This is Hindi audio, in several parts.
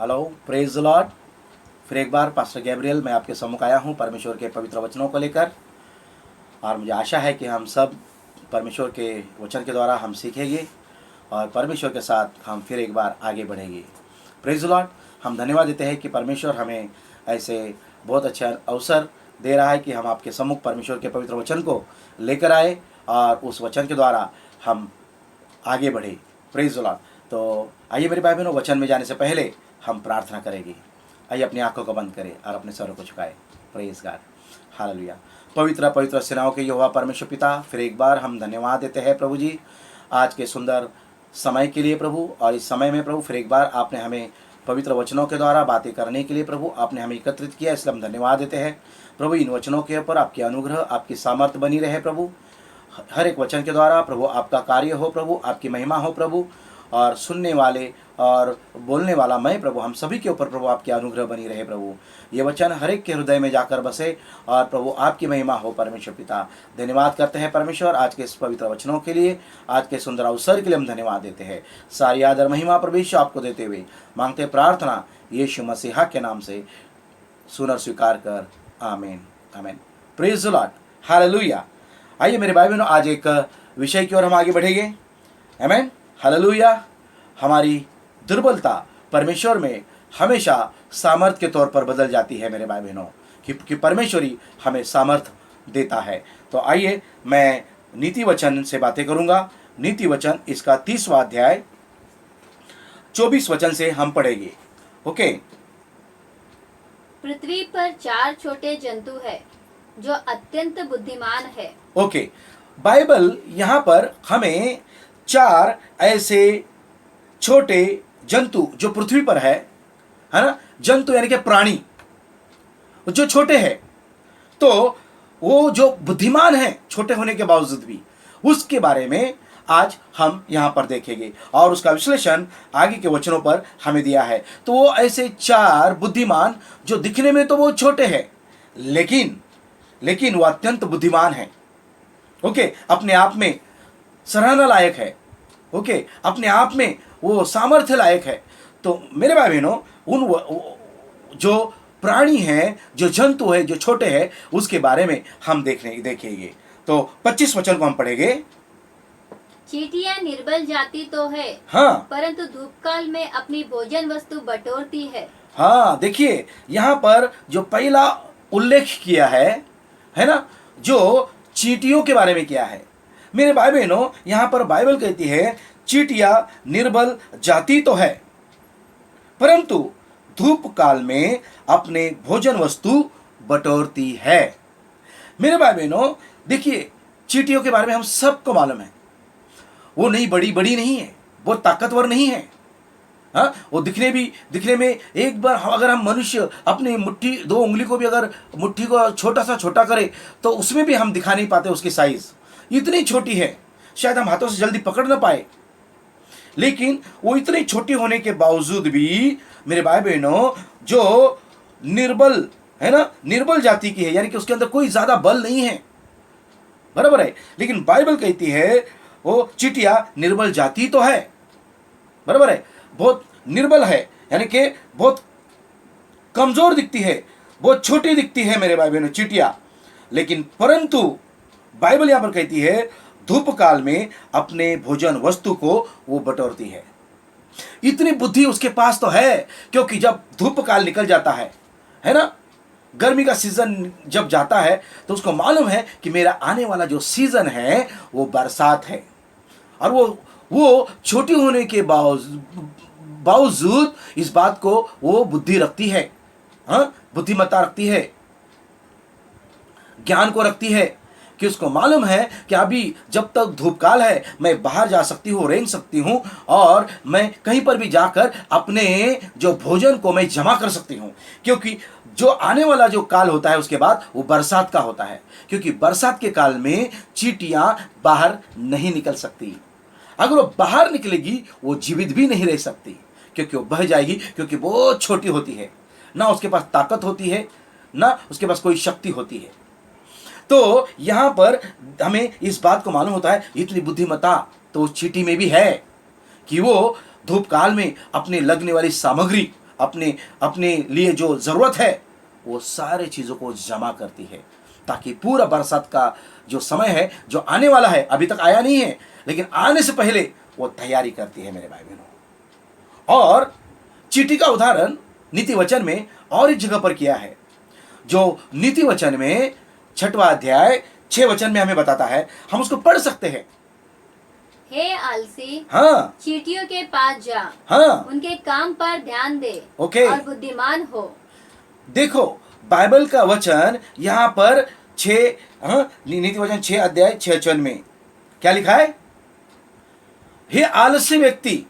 Hello, praise the Lord. फिर एक बार पास्टर गैब्रियल मैं आपके सम्मुख आया हूँ परमेश्वर के पवित्र वचनों को लेकर। और मुझे आशा है कि हम सब परमेश्वर के वचन के द्वारा हम सीखेंगे और परमेश्वर के साथ हम फिर एक बार आगे बढ़ेंगे। Praise the Lord. हम धन्यवाद देते हैं कि परमेश्वर हमें ऐसे बहुत अच्छा अवसर दे रहा है कि हम आपके सम्मुख परमेश्वर के पवित्र वचन को लेकर आए और उस वचन के द्वारा हम आगे बढ़े। Praise the Lord. तो आइए मेरे भाई बहनों, वचन में जाने से पहले हम प्रार्थना करेंगे। आइए अपनी आंखों को बंद करें और अपने सरों को झुकाएं। Praise God, hallelujah. पवित्र पवित्र सेनाओं के यहोवा परमेश्वर पिता, फिर एक बार हम धन्यवाद देते हैं प्रभु जी आज के सुंदर समय के लिए प्रभु। और इस समय में प्रभु फिर एक बार आपने हमें पवित्र वचनों के द्वारा बातें करने के लिए प्रभु आपने हमें एकत्रित किया, इसलिए हम धन्यवाद देते हैं प्रभु। इन वचनों के ऊपर आपकी अनुग्रह, आपकी सामर्थ्य बनी रहे प्रभु। हर एक वचन के द्वारा प्रभु आपका कार्य हो प्रभु, आपकी महिमा हो प्रभु। और सुनने वाले और बोलने वाला मैं प्रभु, हम सभी के ऊपर प्रभु आपकी अनुग्रह बनी रहे प्रभु। ये वचन हर एक के हृदय में जाकर बसे और प्रभु आपकी महिमा हो परमेश्वर पिता। धन्यवाद करते हैं परमेश्वर आज के इस पवित्र वचनों के लिए, आज के सुंदर अवसर के लिए हम धन्यवाद देते हैं। सारी आदर महिमा परमेश्वर आपको देते हुए मांगते प्रार्थना यीशु मसीहा के नाम से सुनर स्वीकार कर, आमीन आमीन। Praise the Lord, hallelujah. आइए मेरे भाई बहनों, आज एक विषय की ओर हम आगे बढ़ेंगे। आमीन, हालेलुया। हमारी दुर्बलता परमेश्वर में हमेशा सामर्थ के तौर पर बदल जाती है मेरे भाई बहनों, कि परमेश्वर ही हमें सामर्थ देता है। तो आइए मैं नीति वचन से बातें करूंगा। नीति वचन इसका 30वां अध्याय 24 वचन से हम पढ़ेंगे। ओके। पृथ्वी पर 4 छोटे जंतु है जो अत्यंत बुद्धिमान है। ओके। बाइबल यहाँ पर हमें 4 ऐसे छोटे जंतु जो पृथ्वी पर है ना, जंतु यानी कि प्राणी जो छोटे हैं, तो वो जो बुद्धिमान है छोटे होने के बावजूद भी, उसके बारे में आज हम यहां पर देखेंगे और उसका विश्लेषण आगे के वचनों पर हमें दिया है। तो वो ऐसे 4 बुद्धिमान जो दिखने में तो वो छोटे हैं, लेकिन वो अत्यंत बुद्धिमान है। ओके, अपने आप में सराहना लायक है। ओके, अपने आप में वो सामर्थ्य लायक है। तो मेरे भाई बहनों, जो प्राणी हैं, जो जंतु है, जो छोटे हैं, उसके बारे में हम देखेंगे। तो 25 वचन को हम पढ़ेंगे। चींटियां निर्बल जाति तो है, हाँ, परंतु धूपकाल में अपनी भोजन वस्तु बटोरती है। हाँ, देखिए यहाँ पर जो पहला उल्लेख किया है ना, जो चींटियों के बारे में किया है। मेरे भाई बहनों, यहाँ पर बाइबल कहती है चींटियां निर्बल जाति तो है, परंतु धूप काल में अपने भोजन वस्तु बटोरती है। मेरे भाई बहनों, देखिए चींटियों के बारे में हम सबको मालूम है, वो नहीं बड़ी नहीं है, वो ताकतवर नहीं है। हाँ, वो दिखने में एक बार अगर हम मनुष्य अपनी मुट्ठी 2 उंगली को भी अगर मुट्ठी को छोटा करे तो उसमें भी हम दिखा नहीं पाते उसकी साइज इतनी छोटी है, शायद हम हाथों से जल्दी पकड़ ना पाए। लेकिन वो इतनी छोटी होने के बावजूद भी मेरे भाई बहनों, जो निर्बल है ना, निर्बल जाति की है, यानी कि उसके अंदर कोई ज्यादा बल नहीं है, बराबर है। लेकिन बाइबल कहती है वो चींटियां निर्बल जाति तो है, बराबर है, बहुत निर्बल है, यानी कि बहुत कमजोर दिखती है, बहुत छोटी दिखती है मेरे भाई बहनों चींटियां। लेकिन परंतु बाइबल यहां पर कहती है धूप काल में अपने भोजन वस्तु को वो बटोरती है। इतनी बुद्धि उसके पास तो है, क्योंकि जब धूप काल निकल जाता है ना, गर्मी का सीजन जब जाता है तो उसको मालूम है कि मेरा आने वाला जो सीजन है वो बरसात है। और वो छोटी होने के बावजूद इस बात को वो बुद्धि रखती है, हाँ, बुद्धिमत्ता रखती है, ज्ञान को रखती है, कि उसको मालूम है कि अभी जब तक धूप काल है मैं बाहर जा सकती हूँ, रेंग सकती हूँ, और मैं कहीं पर भी जाकर अपने जो भोजन को मैं जमा कर सकती हूँ। क्योंकि जो आने वाला जो काल होता है उसके बाद वो बरसात का होता है, क्योंकि बरसात के काल में चींटियां बाहर नहीं निकल सकती। अगर वो बाहर निकलेगी वो जीवित भी नहीं रह सकती, क्योंकि वो बह जाएगी, क्योंकि बहुत छोटी होती है, ना उसके पास ताकत होती है, ना उसके पास कोई शक्ति होती है। तो यहां पर हमें इस बात को मालूम होता है इतनी बुद्धिमत्ता तो चींटी में भी है, कि वो धूप काल में अपने लगने वाली सामग्री, अपने अपने लिए जो ज़रूरत है वो सारे चीज़ों को जमा करती है, ताकि पूरा बरसात का जो समय है, जो आने वाला है, अभी तक आया नहीं है, लेकिन आने से पहले वो तैयारी करती है मेरे भाई बहनों। और चींटी का उदाहरण नीति वचन में और एक जगह पर किया है, जो नीति वचन में 6वां अध्याय 6 वचन में हमें बताता है। हम उसको पढ़ सकते हैं। हे आलसी, हाँ चींटियों के पास जा, हाँ उनके काम पर ध्यान दे ओके। और बुद्धिमान हो। देखो बाइबल का वचन यहाँ पर 6 नीति वचन 6 अध्याय 6 वचन में क्या लिखा है? हे आलसी व्यक्ति,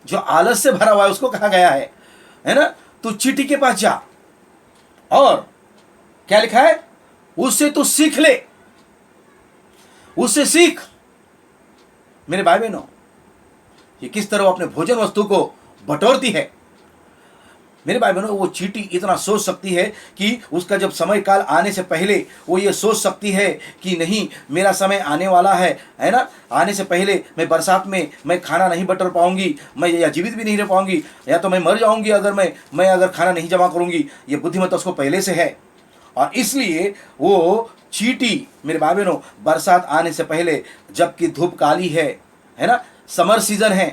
जो आलस से भरा हुआ है उसको कहा गया है ना, तू चींटी के पास जा और क्या लिखा है? उससे तू सीख ले, उससे सीख। मेरे भाई बहनों, ये किस तरह वो अपने भोजन वस्तु को बटोरती है। मेरे भाई बहनों, वो चींटी इतना सोच सकती है कि उसका जब समय काल आने से पहले वो ये सोच सकती है कि नहीं, मेरा समय आने वाला है ना, आने से पहले मैं बरसात में मैं खाना नहीं बटोर पाऊंगी, मैं या जीवित भी नहीं रह पाऊंगी, या तो मैं मर जाऊंगी अगर मैं अगर खाना नहीं जमा करूंगी। ये बुद्धिमत्ता उसको पहले से है, और इसलिए वो चींटी मेरे भाई बहनों बरसात आने से पहले, जबकि धूप काली है ना, समर सीजन है,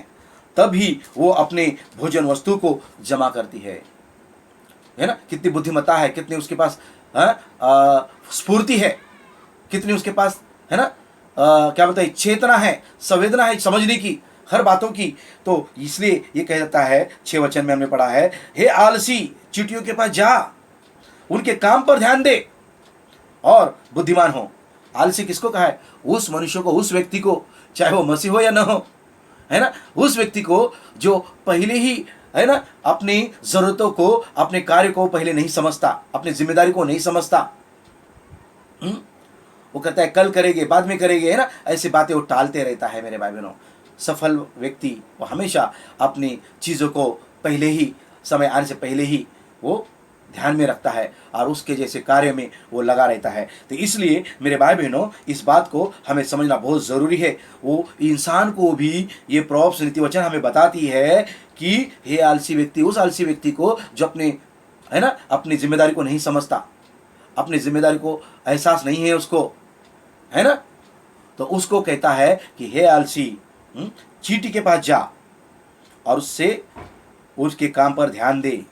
तभी वो अपने भोजन वस्तु को जमा करती है ना। कितनी बुद्धिमत्ता है, कितनी उसके पास स्फूर्ति है, कितनी उसके पास है ना क्या बताइए, चेतना है, संवेदना है समझने की हर बातों की। तो इसलिए ये कह जाता है 6 वचन में हमने पढ़ा है, हे आलसी, चींटियों के पास जा, उनके काम पर ध्यान दे और बुद्धिमान हो। आलसी किसको कहा है? उस मनुष्य को, उस व्यक्ति को, चाहे वो मसीह हो या न हो, है ना, उस व्यक्ति को जो पहले ही है ना अपनी जरूरतों को, अपने कार्य को पहले नहीं समझता, अपनी जिम्मेदारी को नहीं समझता। वो कहता है कल करेंगे, बाद में करेंगे, है ना, ऐसी बातें वो टालते रहता है। मेरे भाई बहनों, सफल व्यक्ति वो हमेशा अपनी चीज़ों को पहले ही, समय आने से पहले ही वो ध्यान में रखता है और उसके जैसे कार्य में वो लगा रहता है। तो इसलिए मेरे भाई बहनों, इस बात को हमें समझना बहुत ज़रूरी है। वो इंसान को भी ये प्रोव्स नीति वचन हमें बताती है कि हे आलसी व्यक्ति, उस आलसी व्यक्ति को जो अपने है ना अपनी जिम्मेदारी को नहीं समझता, अपनी जिम्मेदारी को एहसास नहीं है उसको, है ना, तो उसको कहता है कि हे आलसी, चींटी के पास जा और उससे उसके काम पर ध्यान दे।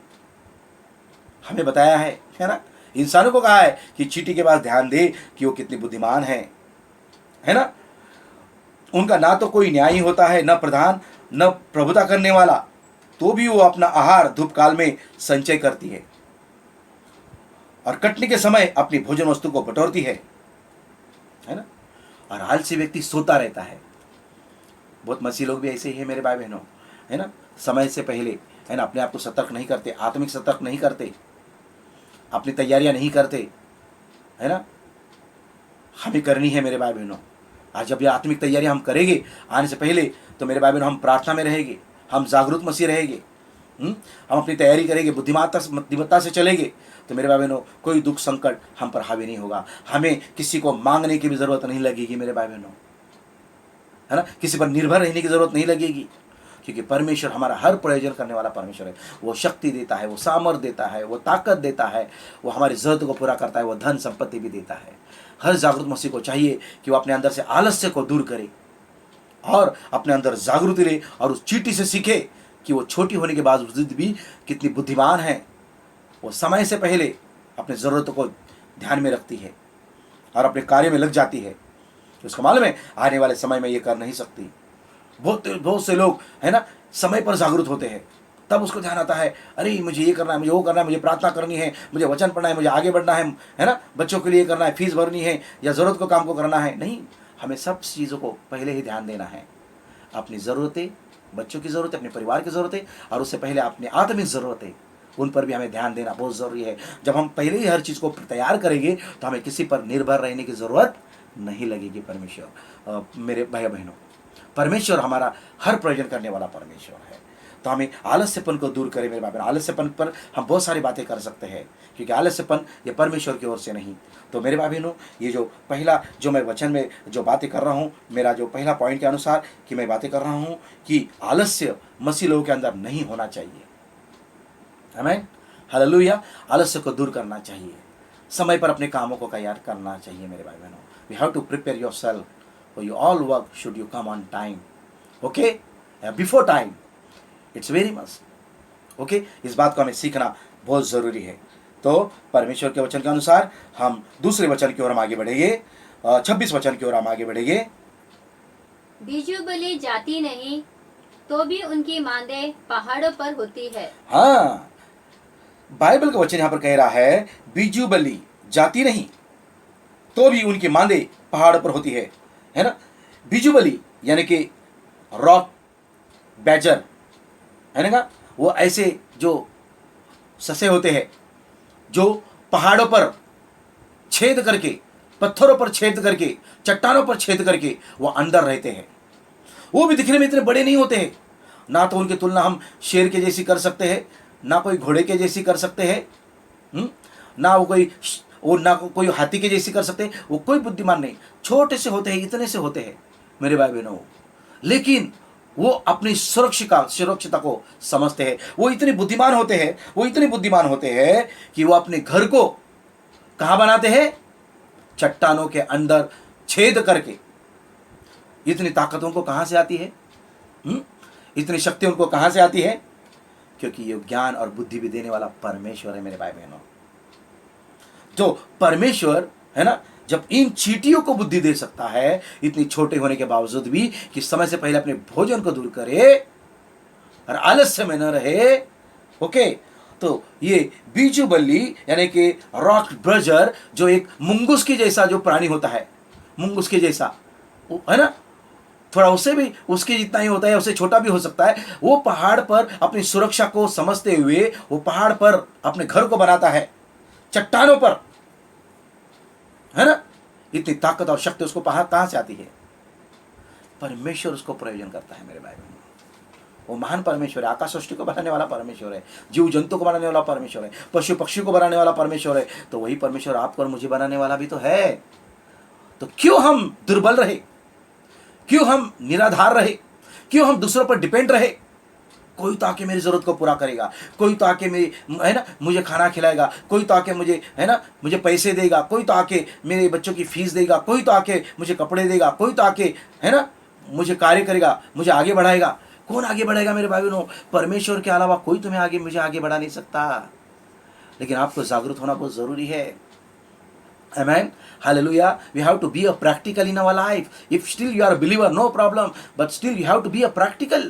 हमें बताया है ना, इंसानों को कहा है कि चींटी के पास ध्यान दे कि वो कितनी बुद्धिमान है ना। उनका ना तो कोई न्यायी होता है, न प्रधान, न प्रभुता करने वाला, तो भी वो अपना आहार धूप काल में संचय करती है और कटने के समय अपनी भोजन वस्तु को बटोरती है ना। और आलसी व्यक्ति सोता रहता है। बहुत मसीह लोग भी ऐसे ही है मेरे भाई बहनों, है ना, समय से पहले है ना अपने आप को सतर्क नहीं करते, आत्मिक सतर्क नहीं करते, अपनी तैयारियां नहीं करते, है ना। हमें करनी है मेरे भाई बहनों। आज जब ये आत्मिक तैयारियां हम करेंगे आने से पहले, तो मेरे भाई बहनों हम प्रार्थना में रहेंगे, हम जागरूक मसीह रहेंगे, हम अपनी तैयारी करेंगे, बुद्धिमत्ता से चलेंगे, तो मेरे भाई बहनों कोई दुख संकट हम पर हावी नहीं होगा। हमें किसी को मांगने की भी जरूरत नहीं लगेगी मेरे भाई बहनों, है ना, किसी पर निर्भर रहने की जरूरत नहीं लगेगी, क्योंकि परमेश्वर हमारा हर प्रयोजन करने वाला परमेश्वर है। वो शक्ति देता है, वो सामर्थ देता है, वो ताकत देता है, वो हमारी जरूरत को पूरा करता है, वो धन संपत्ति भी देता है। हर जागरूक मसीह को चाहिए कि वो अपने अंदर से आलस्य को दूर करे और अपने अंदर जागृति रहे और उस चींटी से सीखे कि वो छोटी होने के बावजूद भी कितनी बुद्धिमान है। वो समय से पहले अपनी ज़रूरतों को ध्यान में रखती है और अपने कार्य में लग जाती है। उसको मालूम है आने वाले समय में ये कर नहीं सकती। बहुत से लोग है ना समय पर जागरूक होते हैं, तब उसको ध्यान आता है, अरे मुझे ये करना है, मुझे वो करना है, मुझे प्रार्थना करनी है, मुझे वचन पढ़ना है, मुझे आगे बढ़ना है ना, बच्चों के लिए करना है, फीस भरनी है, या ज़रूरत को काम को करना है। नहीं, हमें सब चीज़ों को पहले ही ध्यान देना है। अपनी ज़रूरतें, बच्चों की ज़रूरतें, अपने परिवार की ज़रूरतें, और उससे पहले अपनी आत्मिक ज़रूरतें, उन पर भी हमें ध्यान देना बहुत ज़रूरी है। जब हम पहले ही हर चीज़ को तैयार करेंगे तो हमें किसी पर निर्भर रहने की ज़रूरत नहीं लगेगी। परमेश्वर मेरे भाई बहनों, परमेश्वर हमारा हर प्रयोजन करने वाला परमेश्वर है। तो हमें आलस्यपन को दूर करें मेरे भाई बहन। आलस्यपन पर हम बहुत सारी बातें कर सकते हैं, क्योंकि आलस्यपन ये परमेश्वर की ओर से नहीं। तो मेरे भाई बहनों, ये जो पहला जो मैं वचन में जो बातें कर रहा हूँ, मेरा जो पहला पॉइंट के अनुसार कि मैं बातें कर रहा हूँ कि आलस्य मसीह लोगों के अंदर नहीं होना चाहिए। आमीन, हालेलुया। आलस्य को दूर करना चाहिए, समय पर अपने कामों को तैयार करना चाहिए मेरे भाई बहनों। We have to prepare yourself for you all work should you come on time, okay, before time, it's very must, okay. इस बात को हमें सीखना बहुत ज़रूरी है। तो परमेश्वर के वचन के अनुसार हम दूसरे वचन की ओर हम आगे बढ़ेंगे, 26 वचन की ओर हम आगे बढ़ेंगे। बीजू बलि जाती नहीं तो भी उनकी मांदे पहाड़ों पर होती है। हाँ, बाइबल का वचन यहाँ पर कह रहा है बीजू बलि जाती नहीं तो भी उनकी मांदे पहाड़ पर होती है ना। बीजू बलि यानी कि रॉक बैजर, है ना, वो ऐसे जो ससे होते हैं जो पहाड़ों पर छेद करके, पत्थरों पर छेद करके, चट्टानों पर छेद करके वो अंदर रहते हैं। वो भी दिखने में इतने बड़े नहीं होते हैं, ना तो उनकी तुलना हम शेर के जैसी कर सकते हैं, ना कोई घोड़े के जैसी कर सकते हैं, ना ना कोई हाथी के जैसी कर सकते हैं। वो कोई बुद्धिमान नहीं, छोटे से होते हैं, इतने से होते हैं मेरे भाई बहनों, लेकिन वो अपनी सुरक्षिता को समझते हैं। वो इतने बुद्धिमान होते हैं, वो इतने बुद्धिमान होते हैं कि वो अपने घर को कहाँ बनाते हैं, चट्टानों के अंदर छेद करके। इतनी ताकत उनको कहाँ से आती है, इतनी शक्ति उनको कहाँ से आती है? क्योंकि ये ज्ञान और बुद्धि भी देने वाला परमेश्वर है मेरे भाई बहनों। जो परमेश्वर है ना, जब इन चींटियों को बुद्धि दे सकता है, इतनी छोटे होने के बावजूद भी, कि समय से पहले अपने भोजन को दूर करे और आलस्य में न रहे, ओके। तो ये बीजू बल्ली यानी कि रॉक ब्रजर, जो एक मुंगुस के जैसा जो प्राणी होता है, मुंगुस के जैसा, है ना, थोड़ा उससे भी उसके जितना ही होता है, उससे छोटा भी हो सकता है। वो पहाड़ पर अपनी सुरक्षा को समझते हुए वो पहाड़ पर अपने घर को बनाता है, चट्टानों पर, है ना। इतनी ताकत और शक्ति उसको कहां से आती है? परमेश्वर उसको प्रयोजन करता है मेरे भाई बहनों। वो महान परमेश्वर है, आकाश सृष्टि को बनाने वाला परमेश्वर है, जीव जंतु को बनाने वाला परमेश्वर है, पशु पक्षी को बनाने वाला परमेश्वर है। तो वही परमेश्वर आपको और मुझे बनाने वाला भी तो है। तो क्यों हम दुर्बल रहे, क्यों हम निराधार रहे, क्यों हम दूसरों पर डिपेंड रहे? कोई तो आके मेरी जरूरत को पूरा करेगा, कोई तो आके मेरी, है ना, मुझे खाना खिलाएगा, कोई तो आके मुझे, है ना, मुझे पैसे देगा, कोई तो आके मेरे बच्चों की फीस देगा, कोई तो आके मुझे कपड़े देगा, कोई तो आके, है ना, मुझे कार्य करेगा, मुझे आगे बढ़ाएगा। कौन आगे बढ़ाएगा मेरे भाई बहनों? परमेश्वर के अलावा कोई तुम्हें मुझे आगे बढ़ा नहीं सकता। लेकिन आपको जागरूक होना बहुत जरूरी है। Amen. Hallelujah. We have to be a practical in our life. If still you are a believer, no problem. But still you have to be a practical.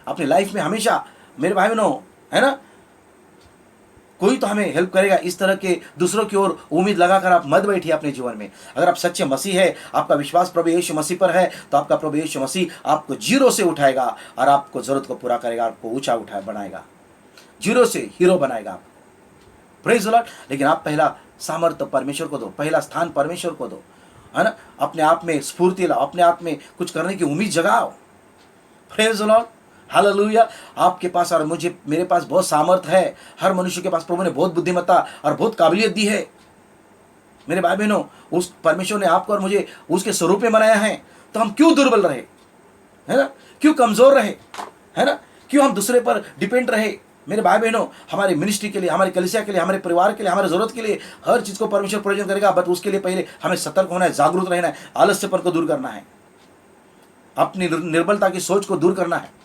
अपने लाइफ में हमेशा मेरे भाई बहनों, है ना, कोई तो हमें हेल्प करेगा। इस तरह के दूसरों की ओर उम्मीद लगाकर आप मत बैठिए अपने जीवन में। अगर आप सच्चे मसीह है, आपका विश्वास प्रभु यीशु मसीह पर है, तो आपका प्रभु यीशु मसीह आपको जीरो से उठाएगा और आपको जरूरत को पूरा करेगा, आपको ऊंचा बनाएगा, जीरो से हीरो बनाएगा आपको। Praise the Lord. लेकिन आप पहला सामर्थ्य परमेश्वर को दो, पहला स्थान परमेश्वर को दो, है ना। अपने आप में स्फूर्ति लाओ, अपने आप में कुछ करने की उम्मीद जगाओ। Praise the Lord, hallelujah. आपके पास और मेरे पास बहुत सामर्थ्य है। हर मनुष्य के पास प्रभु ने बहुत बुद्धिमत्ता और बहुत काबिलियत दी है मेरे भाई बहनों। उस परमेश्वर ने आपको और मुझे उसके स्वरूप में बनाया है। तो हम क्यों दुर्बल रहे, है ना, क्यों कमजोर रहे, है ना, क्यों हम दूसरे पर डिपेंड रहे? मेरे भाई बहनों, हमारी मिनिस्ट्री के लिए, हमारी कलीसिया के लिए, हमारे परिवार के लिए, हमारी जरूरत के लिए हर चीज को परमेश्वर प्रयोजन करेगा। बट उसके लिए पहले हमें सतर्क होना है, जागरूक रहना है, आलस्यपन को दूर करना है, अपनी निर्बलता की सोच को दूर करना है।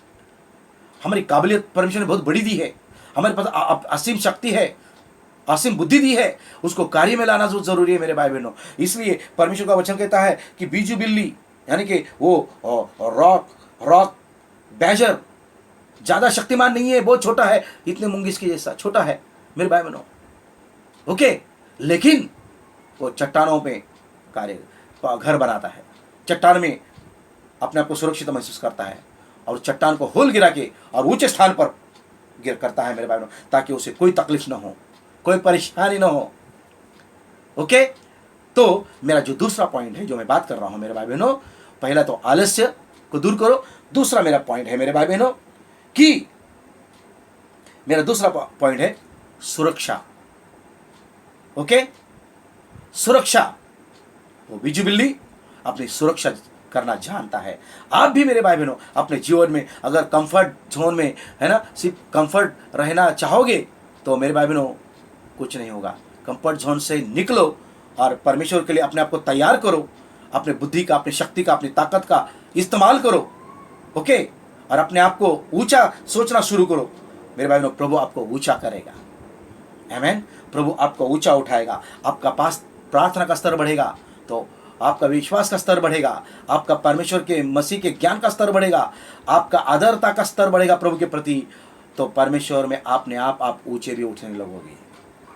हमारी काबिलियत परमेश्वर ने बहुत बड़ी दी है, हमारे पास असीम शक्ति है, असीम बुद्धि दी है, उसको कार्य में लाना जरूरी है मेरे भाई बहनों। इसलिए परमेश्वर का वचन कहता है कि बीजू बिल्ली यानी कि वो रॉक बैजर ज्यादा शक्तिमान नहीं है, बहुत छोटा है, इतने मुंगिस के जैसा छोटा है मेरे भाई बहनों, ओके। लेकिन वो चट्टानों पे घर बनाता है, चट्टान में अपने आप को सुरक्षित महसूस करता है और चट्टान को होल गिरा के और ऊंचे स्थान पर गिर करता है मेरे भाई बहनों, ताकि उसे कोई तकलीफ ना हो, कोई परेशानी ना हो, ओके। तो मेरा जो दूसरा पॉइंट है, जो मैं बात कर रहा हूं मेरे भाई बहनों, पहला तो आलस्य को दूर करो। दूसरा मेरा पॉइंट है मेरे भाई बहनों कि मेरा दूसरा पॉइंट है सुरक्षा, ओके। सुरक्षा, वो बीजू बिल्ली अपनी सुरक्षा करना जानता है। आप भी मेरे भाई बहनों अपने जीवन में अगर कंफर्ट जोन में, है ना, सिर्फ कंफर्ट रहना चाहोगे तो मेरे भाई बहनों कुछ नहीं होगा। कंफर्ट जोन से निकलो और परमेश्वर के लिए अपने आप को तैयार करो। अपने बुद्धि का, अपनी शक्ति का, अपनी ताकत का इस्तेमाल करो, ओके, और अपने आप को ऊंचा सोचना शुरू करो। मेरे भाई बहनों प्रभु आपको ऊंचा करेगा, आमीन। प्रभु आपको ऊंचा उठाएगा, आपका पास प्रार्थना का स्तर बढ़ेगा तो आपका विश्वास का स्तर बढ़ेगा, आपका परमेश्वर के मसीह के ज्ञान का स्तर बढ़ेगा, आपका आदरता का स्तर बढ़ेगा प्रभु के प्रति। तो परमेश्वर में अपने आप ऊंचे भी उठने लगोगे।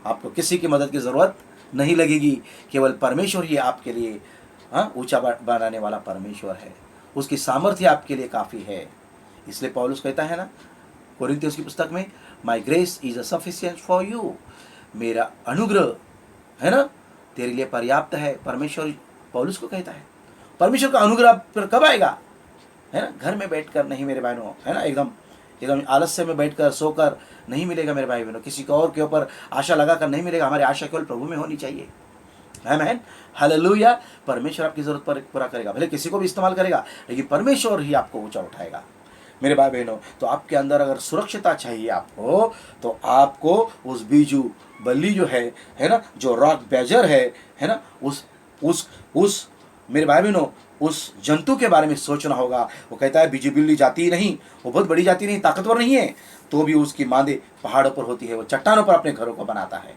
आपको किसी की मदद की जरूरत नहीं लगेगी, केवल परमेश्वर ही आपके लिए ऊंचा बनाने वाला परमेश्वर है। उसकी सामर्थ्य आपके लिए काफी है। इसलिए पौलुस कहता है ना कोरिन्थियों की पुस्तक में, माई grace is sufficient for you, मेरा अनुग्रह, है ना, तेरे लिए पर्याप्त है। परमेश्वर पौलुस को कहता है। परमेश्वर का अनुग्रह पर कब आएगा, है ना, घर में बैठकर नहीं मेरे बहनों, है ना, एकदम आलस्य में बैठकर सोकर नहीं मिलेगा मेरे भाई बहनों। किसी को और के ऊपर आशा लगाकर नहीं मिलेगा। हमारी आशा केवल प्रभु में होनी चाहिए, आमीन, हालेलुया। परमेश्वर आपकी जरूरत पर पूरा करेगा, भले किसी को भी इस्तेमाल करेगा, लेकिन परमेश्वर ही आपको ऊंचा उठाएगा मेरे भाई बहनों। तो आपके अंदर अगर सुरक्षितता चाहिए आपको, तो आपको उस बीजू बल्ली जो है ना, जो रॉक बैजर है ना, उस मेरे भाई बहनों उस जंतु के बारे में सोचना होगा। वो कहता है बीजू बिल्ली जाती ही नहीं, वो बहुत बड़ी जाती नहीं, ताकतवर नहीं है, तो भी उसकी मांदे पहाड़ों पर होती है। वो चट्टानों पर अपने घरों को बनाता है,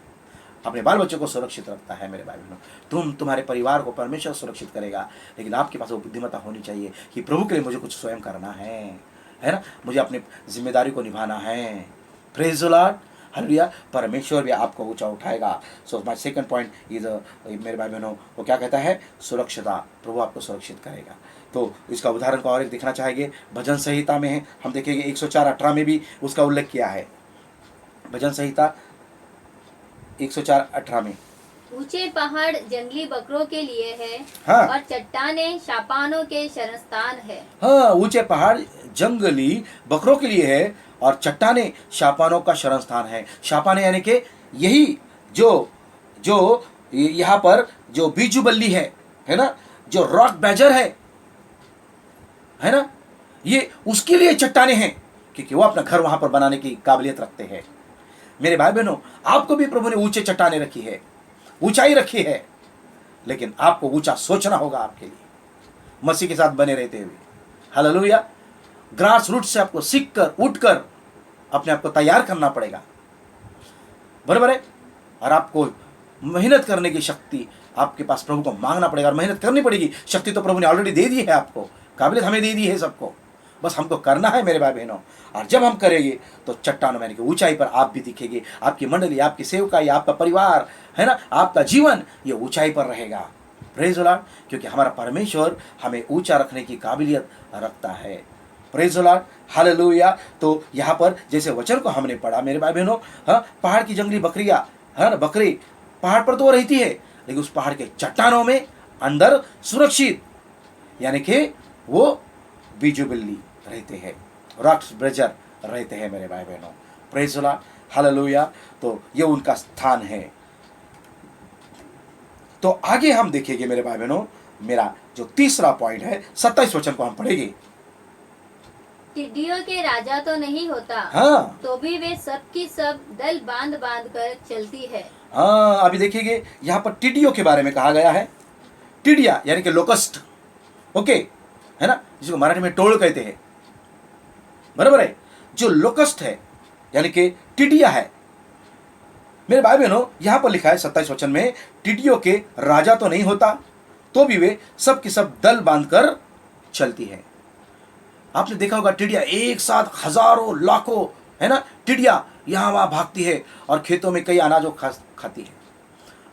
अपने बाल बच्चों को सुरक्षित रखता है। मेरे भाई बहनों तुम्हारे परिवार को परमेश्वर सुरक्षित करेगा, लेकिन आपके पास वो बुद्धिमत्ता होनी चाहिए कि प्रभु के लिए मुझे कुछ स्वयं करना है ना, मुझे अपनी जिम्मेदारी को निभाना है। Praise the Lord, hallelujah. परमेश्वर भी आपको ऊंचा उठाएगा। So my second point is, मेरे भाई बहनों, वो क्या कहता है, सुरक्षितता। प्रभु आपको सुरक्षित करेगा। तो इसका उदाहरण को और एक देखना चाहेंगे, भजन संहिता में है, हम देखेंगे 104:18 में भी उसका उल्लेख किया है। भजन संहिता 104:18 में, ऊंचे पहाड़ जंगली बकरों के लिए है, हाँ, और चट्टाने शापानों के शरणस्थान है। हाँ, ऊंचे पहाड़ जंगली बकरों के लिए है और चट्टाने शापानों का शरण स्थान है। शापाने यानी कि यही जो यहाँ पर जो बीजू बल्ली है ना, जो रॉक बैजर है ना, ये उसके लिए चट्टाने हैं, क्योंकि वो अपना घर वहां पर बनाने की काबिलियत रखते हैं। मेरे भाई बहनों, आपको भी प्रभु ने ऊंचे चट्टाने रखी है, ऊंचाई रखी है, लेकिन आपको ऊंचा सोचना होगा आपके लिए, मसीह के साथ बने रहते हुए। हालेलुया। ग्रास रूट से आपको सीखकर उठकर अपने आप को तैयार करना पड़ेगा, बराबर है। और आपको मेहनत करने की शक्ति आपके पास प्रभु को मांगना पड़ेगा और मेहनत करनी पड़ेगी। शक्ति तो प्रभु ने ऑलरेडी दे दी है आपको, काबिलियत हमें दे दी है सबको, बस हमको करना है मेरे भाई बहनों। और जब हम करेंगे तो चट्टानों में ऊंचाई पर आप भी दिखेंगे, आपकी मंडली, आपकी सेवकाई, आपका परिवार, है ना, आपका जीवन ये ऊंचाई पर रहेगा। प्रेज द लॉर्ड, क्योंकि हमारा परमेश्वर हमें ऊंचा रखने की काबिलियत रखता है। Praise the Lord, hallelujah. तो यहाँ पर जैसे वचन को हमने पढ़ा मेरे भाई बहनों, हाँ, पहाड़ की जंगली बकरियां, है ना, बकरी पहाड़ पर तो रहती है, लेकिन उस पहाड़ के चट्टानों में अंदर सुरक्षित, यानी कि वो बीजू बिल्ली रहते हैं, रॉक्स ब्रेजर रहते हैं मेरे भाई बहनों। Praise the Lord, hallelujah. तो ये उनका स्थान है। तो आगे हम देखेंगे मेरे भाई बहनों, मेरा जो तीसरा पॉइंट है 27 वचन को हम पढ़ेंगे। टिड्डियों के राजा तो नहीं होता, हाँ, तो भी वे सब की सब दल बांध बांध कर चलती है। हाँ, अभी देखिए यहाँ पर टिड्डियों के बारे में कहा गया है। टिड्डिया यानी कि लोकस्ट, ओके, है ना, जिसको मराठी में टोल कहते हैं, बराबर है। जो लोकस्ट है यानी कि टिड्डिया है मेरे भाई बहनों, यहां पर लिखा है 27 वचन में, टिड्डियों के राजा तो नहीं होता, तो भी वे सब की सब दल बांधकर चलती है। आपने देखा होगा टिड्डिया एक साथ हजारों लाखों, है ना, टिड्डिया यहां वहां भागती है और खेतों में कई अनाजों खाती है।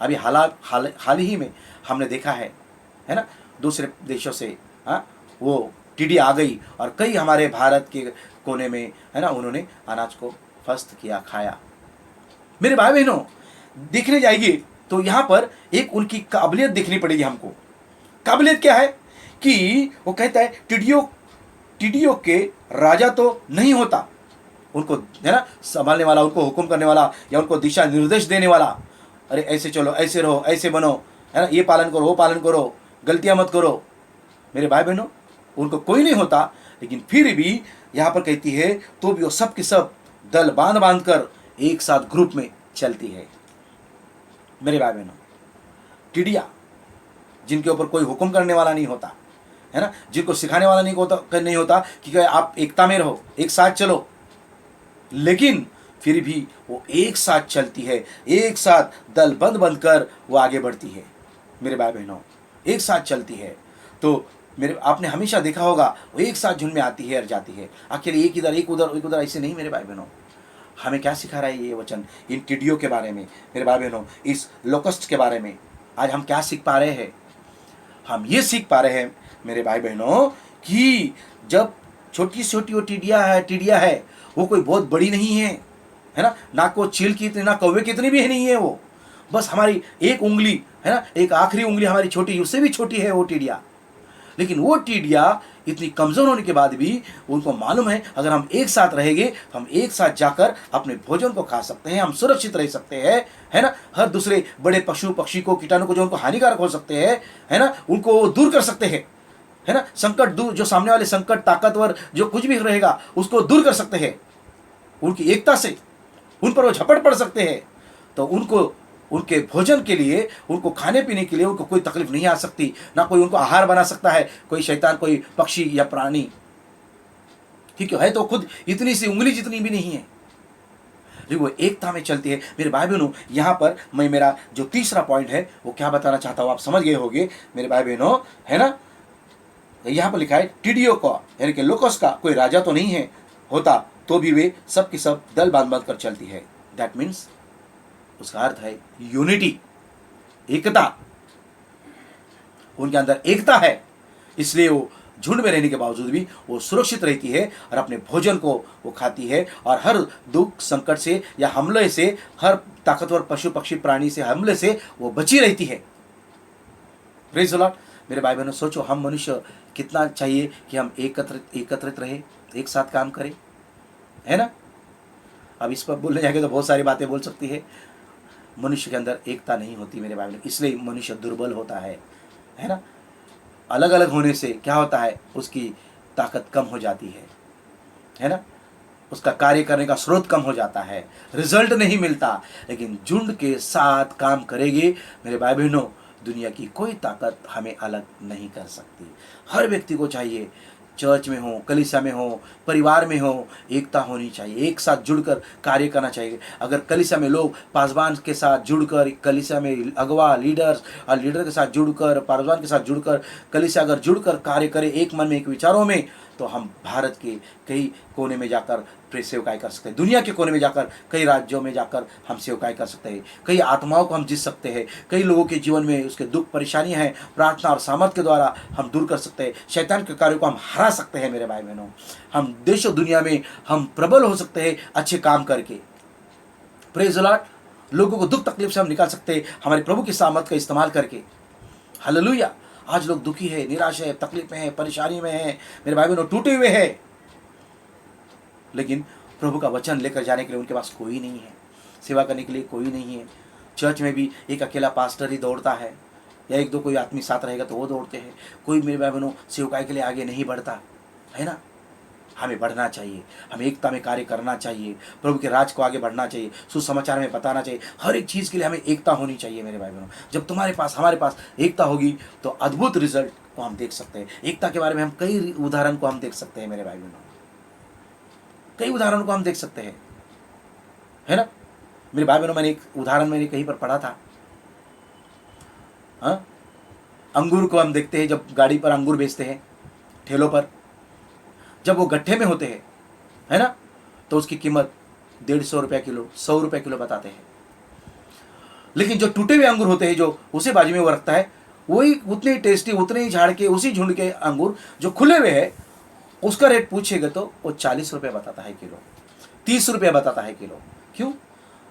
अभी हाल ही में हमने देखा है ना, दूसरे देशों से वो टिड्डिया आ गई और कई हमारे भारत के कोने में, है ना, उन्होंने अनाज को फस्त किया, खाया। मेरे भाई बहनों, देखने जाएगी तो यहाँ पर एक उनकी काबिलियत देखनी पड़ेगी हमको। काबिलियत क्या है कि वो कहता है टिड्डियों के राजा तो नहीं होता, उनको, है ना, संभालने वाला, उनको हुक्म करने वाला या उनको दिशा निर्देश देने वाला, अरे ऐसे चलो, ऐसे रहो, ऐसे बनो, है ना, ये पालन करो, वो पालन करो, गलतियां मत करो, मेरे भाई बहनों, उनको कोई नहीं होता, लेकिन फिर भी यहाँ पर कहती है तो भी वो सब के सब दल बांध बांध कर एक साथ ग्रुप में चलती है। मेरे भाई बहनों, टिड्डिया जिनके ऊपर कोई हुक्म करने वाला नहीं होता है ना, जिनको सिखाने वाला नहीं होता कि आप एकता में रहो, एक साथ चलो, लेकिन फिर भी वो एक साथ चलती है, एक साथ दल बंद बंद कर वो आगे बढ़ती है। मेरे भाई बहनों, एक साथ चलती है। तो मेरे आपने हमेशा देखा होगा वो एक साथ झुंड में आती है और जाती है, अकेले एक इधर एक उधर एक उधर, ऐसे नहीं। मेरे भाई बहनों, हमें क्या सिखा रहा है ये वचन इन टिड्डियों के बारे में? मेरे भाई बहनों, इस लोकस्ट के बारे में आज हम क्या सीख पा रहे हैं? हम ये सीख पा रहे हैं मेरे भाई बहनों कि जब छोटी छोटी वो टिड्डिया है, वो कोई बहुत बड़ी नहीं है ना, ना को चील की इतनी, ना कौवे की इतनी भी नहीं है। वो बस हमारी एक उंगली है ना, एक आखिरी उंगली हमारी छोटी, उससे भी छोटी है वो टिड्डिया। लेकिन वो टिड्डिया इतनी कमजोर होने के बाद भी उनको मालूम है अगर हम एक साथ रहेंगे, हम एक साथ जाकर अपने भोजन को खा सकते हैं, हम सुरक्षित रह सकते हैं, है ना। हर दूसरे बड़े पशु पक्षी को, कीटाणु को जो उनको हानिकारक हो सकते हैं, है ना, उनको दूर कर सकते हैं, है ना। संकट दूर, जो सामने वाले संकट, ताकतवर जो कुछ भी रहेगा उसको दूर कर सकते हैं। उनकी एकता से उन पर वो झपट पड़ सकते हैं। तो उनको, उनके भोजन के लिए, उनको खाने पीने के लिए उनको कोई तकलीफ नहीं आ सकती, ना कोई उनको आहार बना सकता है, कोई शैतान, कोई पक्षी या प्राणी। ठीक है तो खुद इतनी सी उंगली जितनी भी नहीं है, लेकिन वो एकता में चलती है। मेरे भाई बहनों, यहाँ पर मैं मेरा जो तीसरा पॉइंट है वो क्या बताना चाहता हूँ, आप समझ गए होंगे मेरे भाई बहनों, है ना। यहाँ पर लिखा है टिड्डियों का, यानी कि लोकस्ट का कोई राजा तो नहीं है होता, तो भी वे सब की सब दल बांध बांध कर चलती है। दैट मीन्स, उसका अर्थ है यूनिटी, एकता। उनके अंदर एकता है, इसलिए वो झुंड में रहने के बावजूद भी वो सुरक्षित रहती है और अपने भोजन को वो खाती है, और हर दुख संकट से या हमले से, हर ताकतवर पशु पक्षी प्राणी से हमले से वो बची रहती है। Praise the Lord. मेरे भाई बहनों, सोचो हम मनुष्य कितना चाहिए कि हम एकत्रित रहे, एक साथ काम करें, है ना। अब इस पर बोलने जाके तो बहुत सारी बातें बोल सकती है। मनुष्य के अंदर एकता नहीं होती मेरे भाई बहनों, इसलिए मनुष्य दुर्बल होता है ना। अलग अलग होने से क्या होता है, उसकी ताकत कम हो जाती है ना। उसका कार्य करने का स्रोत कम हो जाता है, रिजल्ट नहीं मिलता। लेकिन झुंड के साथ काम करेंगे मेरे भाई बहनों, दुनिया की कोई ताकत हमें अलग नहीं कर सकती। हर व्यक्ति को चाहिए, चर्च में हो, कलीसिया में हो, परिवार में हो, एकता होनी चाहिए, एक साथ जुड़कर कार्य करना चाहिए। अगर कलीसिया में लोग पासवान के साथ जुड़कर, कलीसिया में अगवा लीडर्स और लीडर के साथ जुड़कर, पासवान के साथ जुड़कर, कलीसिया अगर जुड़कर कार्य करें एक मन में, एक विचारों में, तो हम भारत के कई कोने में जाकर सेवकाई कर सकते हैं, दुनिया के कोने में जाकर, कई राज्यों में जाकर हम सेवकाई कर सकते हैं, कई आत्माओं को हम जीत सकते हैं, कई लोगों के जीवन में उसके दुख परेशानियां हैं, प्रार्थना और सामर्थ के द्वारा हम दूर कर सकते हैं, शैतान के कार्यों को हम हरा सकते हैं। मेरे भाई बहनों, हम देश और दुनिया में हम प्रबल हो सकते हैं अच्छे काम करके। Praise the Lord. लोगों को दुख तकलीफ से हम निकाल सकते हैं हमारे प्रभु की सामर्थ का इस्तेमाल करके। हालेलुया। आज लोग दुखी है, निराश है, तकलीफ में है, परेशानी में है, मेरे भाई बहनों टूटे हुए हैं, लेकिन प्रभु का वचन लेकर जाने के लिए उनके पास कोई नहीं है, सेवा करने के लिए कोई नहीं है। चर्च में भी एक अकेला पास्टर ही दौड़ता है, या एक दो कोई आदमी साथ रहेगा तो वो दौड़ते हैं। कोई मेरे भाई बहनों सेवकाई के लिए आगे नहीं बढ़ता है ना। हमें बढ़ना चाहिए, हमें एकता में कार्य करना चाहिए, प्रभु के राज को आगे बढ़ना चाहिए, सुसमाचार में बताना चाहिए। हर एक चीज़ के लिए हमें एकता होनी चाहिए मेरे भाई बहनों। जब तुम्हारे पास, हमारे पास एकता होगी तो अद्भुत रिजल्ट को हम देख सकते हैं। एकता के बारे में हम कई उदाहरण को हम देख सकते हैं मेरे भाई बहनों, कई उदाहरणों को हम देख सकते हैं, है ना। मेरे भाई बहनों, मैंने एक उदाहरण मैंने कहीं पर पढ़ा था। हाँ, अंगूर को हम देखते हैं, जब गाड़ी पर अंगूर बेचते हैं ठेलों पर, जब वो गट्ठे में होते हैं, है ना, तो उसकी कीमत 150 रुपया किलो, 100 रुपया किलो बताते हैं। लेकिन जो टूटे हुए अंगूर होते हैं, जो उसे बाजू में वो रखता है, वही उतने ही टेस्टी, उतने ही झाड़ के, उसी झुंड के अंगूर जो खुले हुए हैं, उसका रेट पूछेगा तो वो 40 रुपये बताता है किलो, 30 रुपये बताता है किलो। क्यों?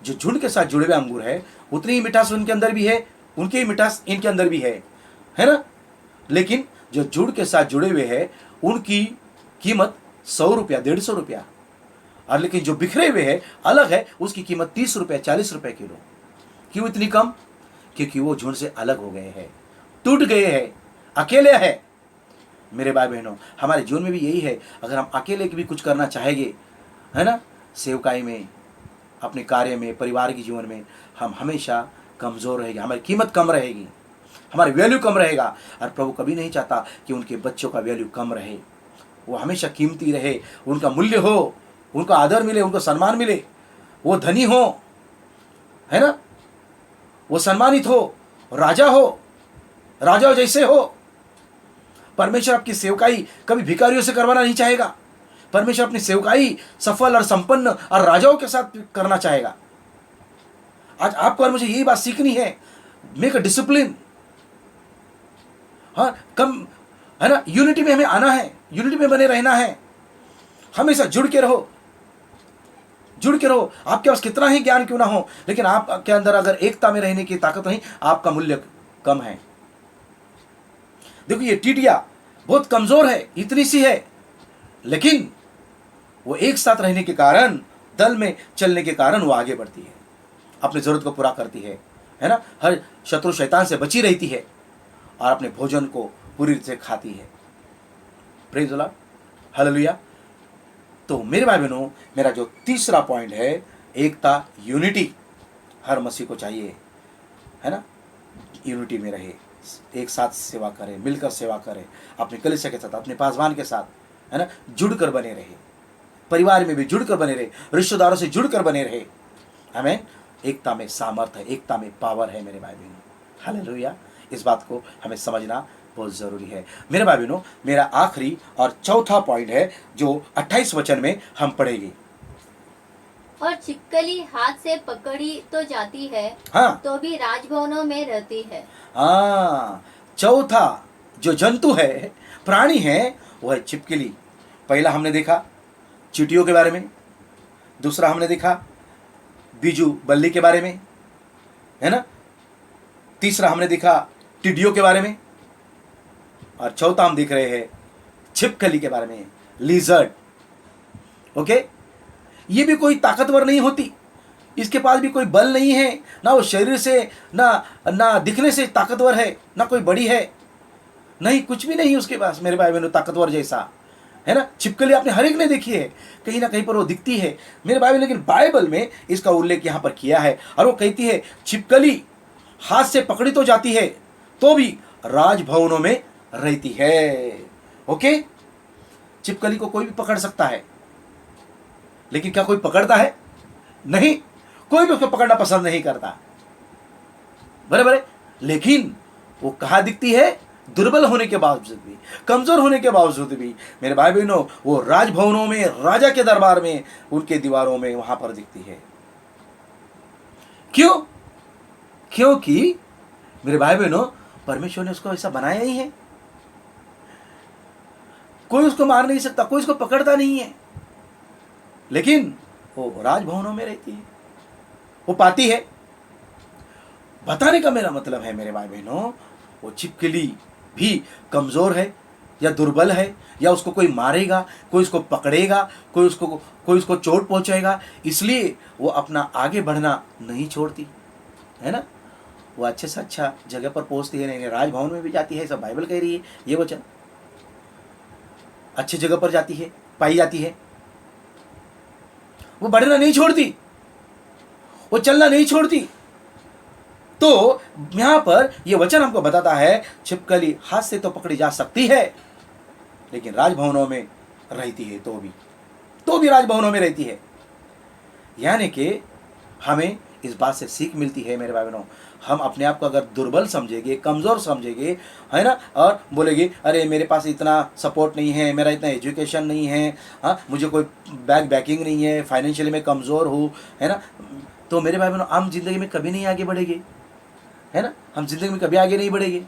जो झुंड के साथ जुड़े हुए अंगूर है, उतनी ही मिठास उनके अंदर भी है, उनकी ही मिठास इनके अंदर भी है ना। लेकिन जो झुंड के साथ जुड़े हुए हैं उनकी कीमत 100 रुपया, 150 रुपया, और लेकिन जो बिखरे हुए हैं अलग है, उसकी कीमत 30 रुपया, 40 रुपये किलो। क्यों इतनी कम? क्योंकि वो झुंड से अलग हो गए हैं, टूट गए हैं, अकेले हैं। मेरे भाई बहनों, हमारे जीवन में भी यही है। अगर हम अकेले भी कुछ करना चाहेंगे, है ना, सेवकाई में, अपने कार्य में, परिवार के जीवन में, हम हमेशा कमज़ोर रहेंगे, हमारी कीमत कम रहेगी, हमारी वैल्यू कम रहेगा। और प्रभु कभी नहीं चाहता कि उनके बच्चों का वैल्यू कम रहे, वो हमेशा कीमती रहे, उनका मूल्य हो, उनको आदर मिले, उनको सम्मान मिले, वो धनी हो, है ना, वो सम्मानित हो, राजा हो, राजा जैसे हो। परमेश्वर आपकी सेवकाई कभी भिखारियों से करवाना नहीं चाहेगा। परमेश्वर अपनी सेवकाई सफल और संपन्न और राजाओं के साथ करना चाहेगा। आज आपको और मुझे यही बात सीखनी है। Make a discipline. हाँ, कम, है ना, यूनिटी में हमें आना है, यूनिटी में बने रहना है। हमेशा जुड़ के रहो, जुड़ के रहो। आपके पास कितना ही ज्ञान क्यों ना हो, लेकिन आपके अंदर अगर एकता में रहने की ताकत नहीं, आपका मूल्य कम है। देखो, ये टीटिया बहुत कमजोर है, इतनी सी है, लेकिन वो एक साथ रहने के कारण, दल में चलने के कारण वो आगे बढ़ती है, अपनी जरूरत को पूरा करती है ना, हर शत्रु शैतान से बची रहती है और अपने भोजन को पूरी तरह से खाती है। Praise the Lord, hallelujah. तो मेरे भाई बहनों, मेरा जो तीसरा पॉइंट है, एकता, यूनिटी हर मसीह को चाहिए, है ना, यूनिटी में रहे, एक साथ सेवा करे, मिलकर सेवा करे, अपने कलीसिया के साथ, अपने पासवान के साथ, है ना, जुड़कर बने रहे, परिवार में भी जुड़कर बने रहे, रिश्तेदारों से जुड़कर बने रहे। हमें एकता में सामर्थ्य है, एकता में पावर है मेरे भाई बहनों, हालेलुया। इस बात को हमें समझना बहुत ज़रूरी है मेरे भाई बहनों। मेरा आखिरी और चौथा पॉइंट है जो 28 वचन में हम पढ़ेंगे। और छिपकली हाथ से पकड़ी तो जाती है, हाँ, तो भी राजभवनों में रहती है। हाँ, चौथा जो जंतु है, प्राणी है, वो है छिपकली। पहला हमने देखा चींटियों के बारे में, दूसरा हमने देखा बीजू बल्ली के बारे में, है ना, तीसरा हमने देखा टिड्डियों के बारे में, और चौथा हम देख रहे हैं छिपकली के बारे में, लिजर्ड। ओके, ये भी कोई ताकतवर नहीं होती, इसके पास भी कोई बल नहीं है, ना वो शरीर से, ना दिखने से ताकतवर है, ना कोई बड़ी है, नहीं, कुछ भी नहीं उसके पास मेरे भाई बहनों, ताकतवर जैसा, है ना। छिपकली आपने हर एक ने देखी है, कहीं ना कहीं पर वो दिखती है मेरे भाई, लेकिन बाइबल में इसका उल्लेख यहाँ पर किया है, और वो कहती है छिपकली हाथ से पकड़ी तो जाती है, तो भी राजभवनों में रहती है। ओके, छिपकली को कोई भी पकड़ सकता है, लेकिन क्या कोई पकड़ता है? नहीं, कोई भी उसको पकड़ना पसंद नहीं करता, बराबर। लेकिन वो कहाँ दिखती है? दुर्बल होने के बावजूद भी, कमजोर होने के बावजूद भी मेरे भाई बहनों, वो राजभवनों में, राजा के दरबार में, उनके दीवारों में, वहां पर दिखती है। क्यों? क्योंकि मेरे भाई बहनों, परमेश्वर ने उसको ऐसा बनाया ही है। कोई उसको मार नहीं सकता, कोई उसको पकड़ता नहीं है, लेकिन वो राजभवनों में रहती है, वो पाती है। बताने का मेरा मतलब है मेरे भाई बहनों, वो छिपकली भी कमजोर है या दुर्बल है, या उसको कोई मारेगा, कोई उसको पकड़ेगा, कोई उसको चोट पहुंचाएगा, इसलिए वो अपना आगे बढ़ना नहीं छोड़ती, है ना। वो अच्छे से अच्छा जगह पर पहुंचती है, नहीं राजभवन में भी जाती है, सब बाइबल कह रही है, ये वचन, अच्छी जगह पर जाती है, पाई जाती है, वो बढ़ना नहीं छोड़ती, वो चलना नहीं छोड़ती। तो यहां पर यह वचन हमको बताता है, छिपकली हाथ से तो पकड़ी जा सकती है, लेकिन राजभवनों में रहती है, तो भी राजभवनों में रहती है। यानी कि हमें इस बात से सीख मिलती है मेरे भाई बहनों, हम अपने आप को अगर दुर्बल समझेंगे, कमज़ोर समझेंगे, है ना, और बोलेंगे अरे मेरे पास इतना सपोर्ट नहीं है, मेरा इतना एजुकेशन नहीं है, हाँ, मुझे कोई बैकिंग नहीं है, फाइनेंशियली मैं कमज़ोर हूँ, है ना, तो मेरे भाई बहनों, हम जिंदगी में कभी नहीं आगे बढ़ेंगे, है ना, हम जिंदगी में कभी आगे नहीं बढ़ेंगे।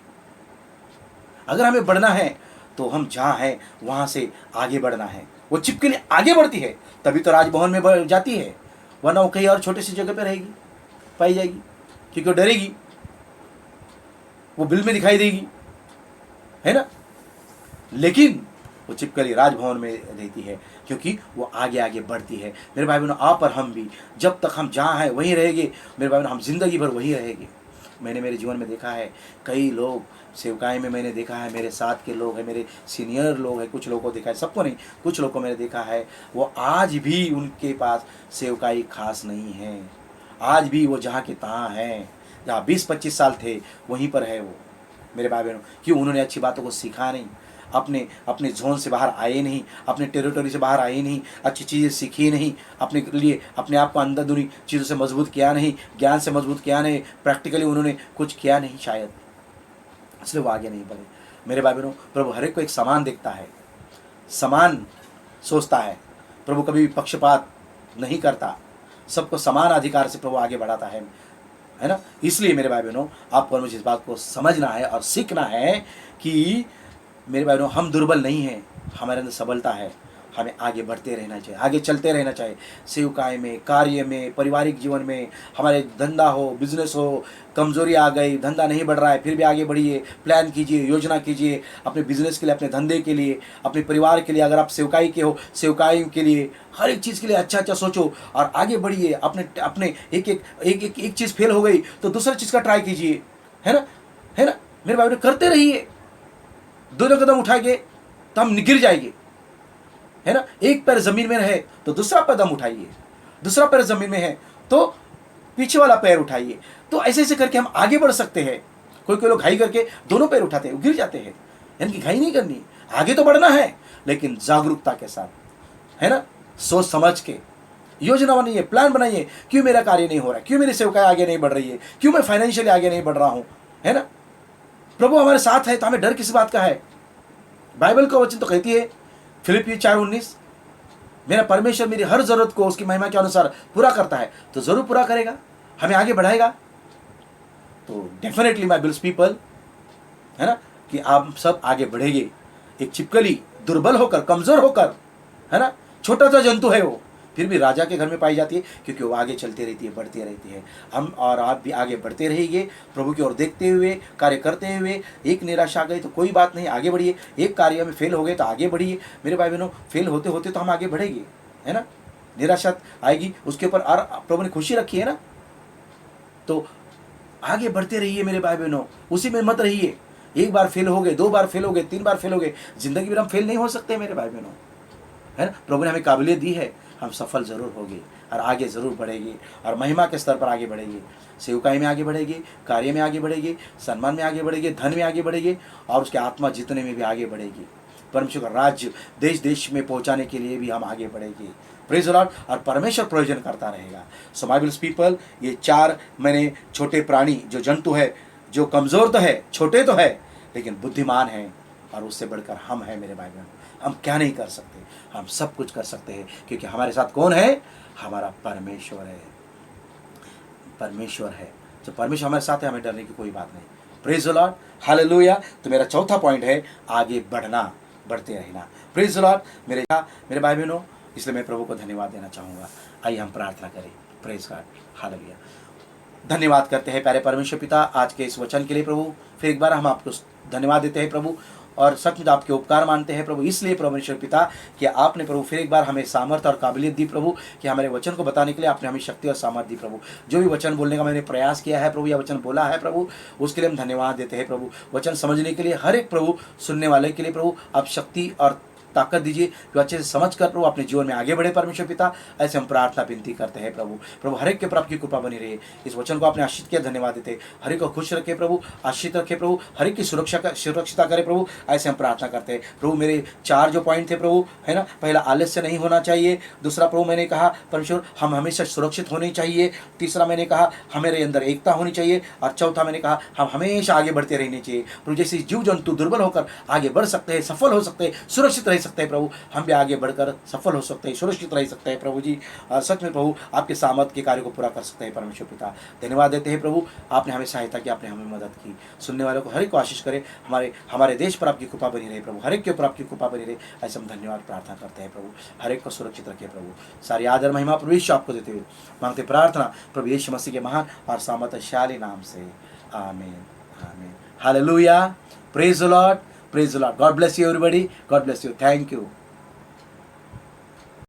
अगर हमें बढ़ना है तो हम जहाँ हैं वहाँ से आगे बढ़ना है। वो छिपकली आगे बढ़ती है तभी तो राजभवन में जाती है, वरना वो कहीं और छोटी सी जगह पे रहेगी, पाई जाएगी, क्योंकि वो डरेगी, वो बिल में दिखाई देगी, है ना। लेकिन वो छिपकली राजभवन में रहती है, क्योंकि वो आगे आगे बढ़ती है। मेरे भाई बहनों, आप और हम भी जब तक हम जहाँ हैं वहीं रहेंगे मेरे भाई बहनों, हम जिंदगी भर वहीं रहेंगे। मैंने मेरे जीवन में देखा है, कई लोग सेवकाई में मैंने देखा है, मेरे साथ के लोग हैं, मेरे सीनियर लोग हैं, कुछ लोगों को देखा है, सबको नहीं, कुछ लोगों को मैंने देखा है, वो आज भी उनके पास सेवकाई खास नहीं है। आज भी वो जहाँ के तहाँ हैं, जहाँ 20-25 साल थे वहीं पर है वो मेरे भाई बहनों। क्यों? उन्होंने अच्छी बातों को सीखा नहीं, अपने अपने जोन से बाहर आए नहीं, अपने टेरिटरी से बाहर आए नहीं, अच्छी चीज़ें सीखी नहीं, अपने लिए अपने आप को अंदरूनी चीज़ों से मजबूत किया नहीं, ज्ञान से मजबूत किया नहीं, प्रैक्टिकली उन्होंने कुछ किया नहीं शायद, इसलिए वो आगे नहीं बढ़े। मेरे भाई बहनों, प्रभु हर एक को एक समान देखता है, समान सोचता है। प्रभु कभी भी पक्षपात नहीं करता, सबको समान अधिकार से प्रभु आगे बढ़ाता है ना। इसलिए मेरे भाई बहनों, आपको और मुझे इस बात को समझना है और सीखना है कि मेरे भाई बहनों, हम दुर्बल नहीं हैं, हमारे अंदर सबलता है। हमें आगे बढ़ते रहना चाहिए, आगे चलते रहना चाहिए, सेवकाई में, कार्य में, पारिवारिक जीवन में, हमारे धंधा हो, बिजनेस हो, कमजोरी आ गई, धंधा नहीं बढ़ रहा है, फिर भी आगे बढ़िए, प्लान कीजिए, योजना कीजिए अपने बिजनेस के लिए, अपने धंधे के लिए, अपने परिवार के लिए। अगर आप सेवकाई के हो, सेवकाई के लिए हर एक चीज़ के लिए अच्छा अच्छा सोचो और आगे बढ़िए। अपने अपने एक चीज़ फेल हो गई तो दूसरा चीज़ का ट्राई कीजिए, है ना, है ना। मेरे भाई करते रहिए, दोनों कदम उठाएंगे तो हम गिर जाएंगे, है ना। एक पैर जमीन में रहे तो दूसरा कदम उठाइए, दूसरा पैर जमीन में है तो पीछे वाला पैर उठाइए। तो ऐसे ऐसे करके हम आगे बढ़ सकते हैं। कोई कोई लोग घाई करके दोनों पैर उठाते हैं, गिर जाते हैं। यानी कि घाई नहीं करनी, आगे तो बढ़ना है लेकिन जागरूकता के साथ, है ना। सोच समझ के योजना बनाइए, प्लान बनाइए, क्यों मेरा कार्य नहीं हो रहा है, क्यों मेरी सेवकाई आगे नहीं बढ़ रही है, क्यों मैं फाइनेंशियली आगे नहीं बढ़ रहा हूं, है ना। प्रभु हमारे साथ है तो हमें डर किस बात का है। बाइबल का वचन तो कहती है फिलिपियों 4:19, मेरा परमेश्वर मेरी हर जरूरत को उसकी महिमा के अनुसार पूरा करता है, तो जरूर पूरा करेगा, हमें आगे बढ़ाएगा। तो डेफिनेटली माय बिल्स पीपल, है ना, कि आप सब आगे बढ़ेंगे। एक छिपकली दुर्बल होकर, कमजोर होकर, है ना, छोटा सा जंतु है वो, फिर भी राजा के घर में पाई जाती है, क्योंकि वो आगे चलती रहती है, बढ़ती रहती है। हम और आप भी आगे बढ़ते रहेंगे, प्रभु की ओर देखते हुए, कार्य करते हुए। एक निराशा आ गई तो कोई बात नहीं, आगे बढ़िए। एक कार्य में फेल हो गए तो आगे बढ़िए। मेरे भाई बहनों, फेल होते होते तो हम आगे बढ़ेंगे, है ना। निराशा आएगी, उसके ऊपर और प्रभु ने खुशी रखी है ना, तो आगे बढ़ते रहिए मेरे भाई बहनों, उसी में मत रहिए। एक बार फेल हो गए, 2 बार फेल हो गए, 3 बार फेल हो गए, जिंदगी में हम फेल नहीं हो सकते मेरे भाई बहनों, है ना। प्रभु ने हमें काबिलियत दी है, हम सफल जरूर होंगे और आगे जरूर बढ़ेंगे और महिमा के स्तर पर आगे बढ़ेंगे। सेवकाई में आगे बढ़ेंगे, कार्य में आगे बढ़ेंगे, सम्मान में आगे बढ़ेंगे, धन में आगे बढ़ेंगे और उसके आत्मा जीतने में भी आगे बढ़ेगी। परमेश्वर का राज्य देश देश में पहुंचाने के लिए भी हम आगे बढ़ेंगे। Praise the Lord. और परमेश्वर प्रयोजन करता रहेगा। सो माय बिल्स पीपल, ये 4 मैंने छोटे प्राणी, जो जंतु है, जो कमजोर तो है, छोटे तो है, लेकिन बुद्धिमान है, और उससे बढ़कर हम हैं मेरे भाई बहन। हम क्या नहीं कर सकते, हम सब कुछ कर सकते हैं, क्योंकि हमारे साथ कौन है? हमारा परमेश्वर है, परमेश्वर है। तो परमेश्वर हमारे साथ है, हमें डरने की कोई बात नहीं। Praise the Lord, hallelujah. तो मेरा चौथा पॉइंट है आगे बढ़ना, बढ़ते रहना। प्रेज द लॉर्ड मेरे भाई बहनों, इसलिए मैं प्रभु को धन्यवाद देना चाहूँगा। आइए हम प्रार्थना करें। Praise God, hallelujah. धन्यवाद करते हैं प्यारे परमेश्वर पिता आज के इस वचन के लिए प्रभु। फिर एक बार हम आपको धन्यवाद देते हैं प्रभु, और सचमुच आपके उपकार मानते हैं प्रभु। इसलिए परमेश्वर पिता कि आपने प्रभु फिर एक बार हमें सामर्थ्य और काबिलियत दी प्रभु, कि हमारे वचन को बताने के लिए आपने हमें शक्ति और सामर्थ्य दी प्रभु। जो भी वचन बोलने का मैंने प्रयास किया है प्रभु, या वचन बोला है प्रभु, उसके लिए हम धन्यवाद देते हैं प्रभु। वचन समझने के लिए हर एक प्रभु सुनने वाले के लिए प्रभु आप शक्ति और ताकत दीजिए, जो अच्छे से समझ कर प्रभु अपने जीवन में आगे बढ़े परमेश्वर पिता। ऐसे हम प्रार्थना विनती करते हैं प्रभु। प्रभु हर एक के ऊपर आपकी कृपा बनी रहे। इस वचन को आपने आशीष किया, धन्यवाद देते। हर एक को खुश रखे प्रभु, आशीष रखे प्रभु, हर एक की सुरक्षिता करे प्रभु। ऐसे हम प्रार्थना करते हैं प्रभु। मेरे 4 जो पॉइंट थे प्रभु, है ना, पहला आलस्य नहीं होना चाहिए। दूसरा प्रभु मैंने कहा परमेश्वर हम हमेशा सुरक्षित होने चाहिए। तीसरा मैंने कहा हमारे अंदर एकता होनी चाहिए। और चौथा मैंने कहा हम हमेशा आगे बढ़ते रहने चाहिए प्रभु। जैसे जीव जंतु दुर्बल होकर आगे बढ़ सकते हैं, सफल हो सकते हैं, सुरक्षित रह सकते हैं प्रभु, हम भी आगे बढ़कर सफल हो सकते हैं, सुरक्षित रह सकते हैं प्रभु जी। सच में प्रभु आपके सामर्थ के कार्य को पूरा कर सकते हैं परमेश्वर पिता। धन्यवाद देते हैं प्रभु, आपने हमें सहायता की, आपने हमें मदद की। सुनने वालों को हर एक को आशीष करे। हमारे देश पर आपकी कृपा बनी रहे प्रभु, हर एक के ऊपर आपकी कृपा बनी रहे। ऐसे हम धन्यवाद प्रार्थना करते हैं प्रभु। हर एक को सुरक्षित रखे प्रभु। सारी आदर महिमा प्रभु यीशु आपको देते हुए मांगते प्रार्थना प्रभु यीशु मसीह के महान और सामर्थ्यशाली नाम से, आमीन, आमीन, hallelujah. Praise the Lord, praise the Lord. God bless you everybody, God bless you, thank you.